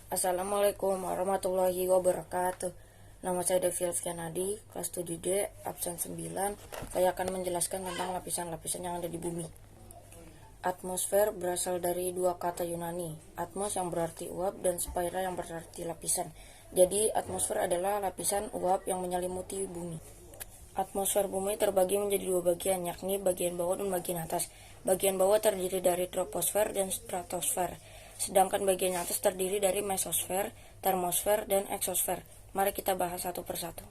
Assalamualaikum warahmatullahi wabarakatuh. Nama saya Devi Alfianadi, kelas 7D, absen 9. Saya akan menjelaskan tentang lapisan-lapisan yang ada di bumi. Atmosfer berasal dari dua kata Yunani, atmos yang berarti uap dan sphaira yang berarti lapisan. Jadi atmosfer adalah lapisan uap yang menyelimuti bumi. Atmosfer bumi terbagi menjadi dua bagian, yakni bagian bawah dan bagian atas. Bagian bawah terdiri dari troposfer dan stratosfer, sedangkan bagian atas terdiri dari mesosfer, termosfer, dan eksosfer. Mari kita bahas satu persatu.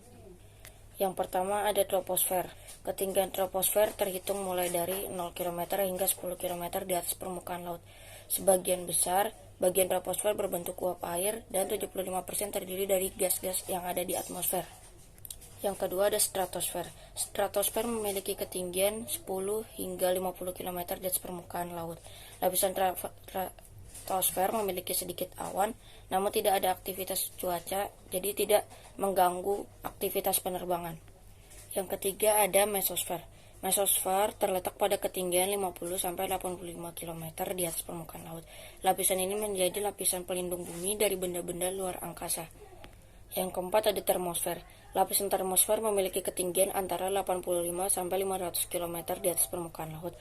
Yang pertama ada troposfer. Ketinggian troposfer terhitung mulai dari 0 km hingga 10 km di atas permukaan laut. Sebagian besar, bagian troposfer berbentuk uap air dan 75% terdiri dari gas-gas yang ada di atmosfer. Yang kedua ada stratosfer. Stratosfer memiliki ketinggian 10 hingga 50 km di atas permukaan laut. Lapisan stratosfer memiliki sedikit awan, namun tidak ada aktivitas cuaca, jadi tidak mengganggu aktivitas penerbangan. Yang ketiga ada mesosfer. Mesosfer terletak pada ketinggian 50-85 km di atas permukaan laut. Lapisan ini menjadi lapisan pelindung bumi dari benda-benda luar angkasa. Yang keempat ada termosfer. Lapisan termosfer memiliki ketinggian antara 85-500 km di atas permukaan laut.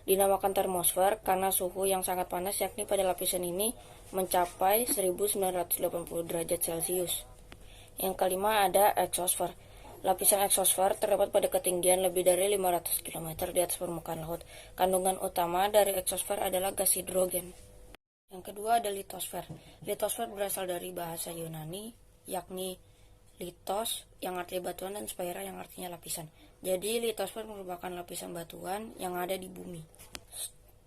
Dinamakan termosfer karena suhu yang sangat panas, yakni pada lapisan ini mencapai 1980 derajat Celcius. Yang kelima ada eksosfer. Lapisan eksosfer terdapat pada ketinggian lebih dari 500 km di atas permukaan laut. Kandungan utama dari eksosfer adalah gas hidrogen. Yang kedua ada litosfer. Litosfer berasal dari bahasa Yunani, yakni litos yang artinya batuan dan sphaira yang artinya lapisan. Jadi litosfer merupakan lapisan batuan yang ada di bumi.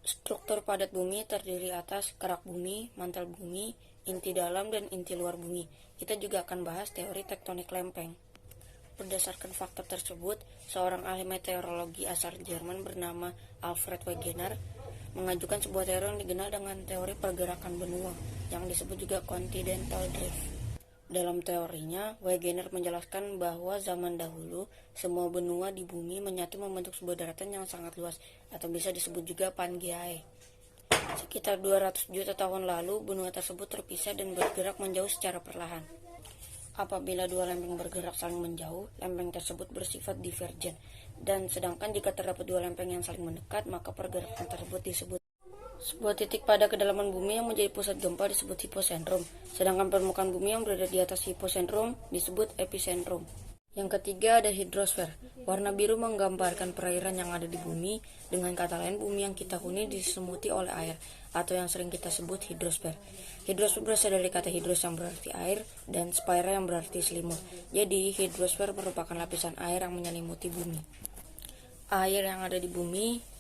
Struktur padat bumi terdiri atas kerak bumi, mantel bumi, inti dalam dan inti luar bumi. Kita juga akan bahas teori tektonik lempeng. Berdasarkan fakta tersebut, seorang ahli meteorologi asal Jerman bernama Alfred Wegener mengajukan sebuah teori yang dikenal dengan teori pergerakan benua, yang disebut juga continental drift. Dalam teorinya, Wegener menjelaskan bahwa zaman dahulu, semua benua di bumi menyatu membentuk sebuah daratan yang sangat luas, atau bisa disebut juga Pangaea. Sekitar 200 juta tahun lalu, benua tersebut terpisah dan bergerak menjauh secara perlahan. Apabila dua lempeng bergerak saling menjauh, lempeng tersebut bersifat divergen. Dan sedangkan jika terdapat dua lempeng yang saling mendekat, maka pergerakan tersebut disebut. Sebuah titik pada kedalaman bumi yang menjadi pusat gempa disebut hipocentrum, sedangkan permukaan bumi yang berada di atas hipocentrum disebut epicentrum. Yang ketiga ada hidrosfer. Warna biru menggambarkan perairan yang ada di bumi, dengan kata lain bumi yang kita huni diselimuti oleh air, atau yang sering kita sebut hidrosfer. Hidrosfer berasal dari kata hidros yang berarti air, dan sphaira yang berarti selimut. Jadi hidrosfer merupakan lapisan air yang menyelimuti bumi. Air yang ada di bumi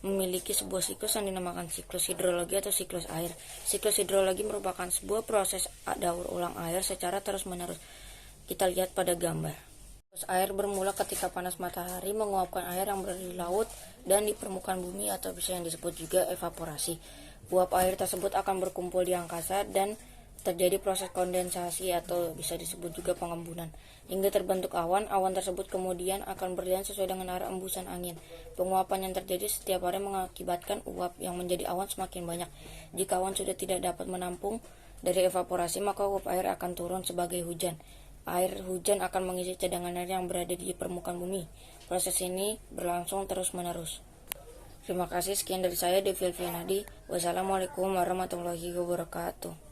memiliki sebuah siklus yang dinamakan siklus hidrologi atau siklus air. Siklus hidrologi merupakan sebuah proses daur ulang air secara terus-menerus. Kita lihat pada gambar. Siklus air bermula ketika panas matahari menguapkan air yang berada di laut dan di permukaan bumi, atau bisa yang disebut juga evaporasi. Uap air tersebut akan berkumpul di angkasa dan terjadi proses kondensasi atau bisa disebut juga pengembunan. Hingga terbentuk awan, awan tersebut kemudian akan berjalan sesuai dengan arah embusan angin. Penguapan yang terjadi setiap hari mengakibatkan uap yang menjadi awan semakin banyak. Jika awan sudah tidak dapat menampung dari evaporasi, maka uap air akan turun sebagai hujan. Air hujan akan mengisi cadangan air yang berada di permukaan bumi. Proses ini berlangsung terus-menerus. Terima kasih, sekian dari saya Devi Alfianadi. Wassalamualaikum warahmatullahi wabarakatuh.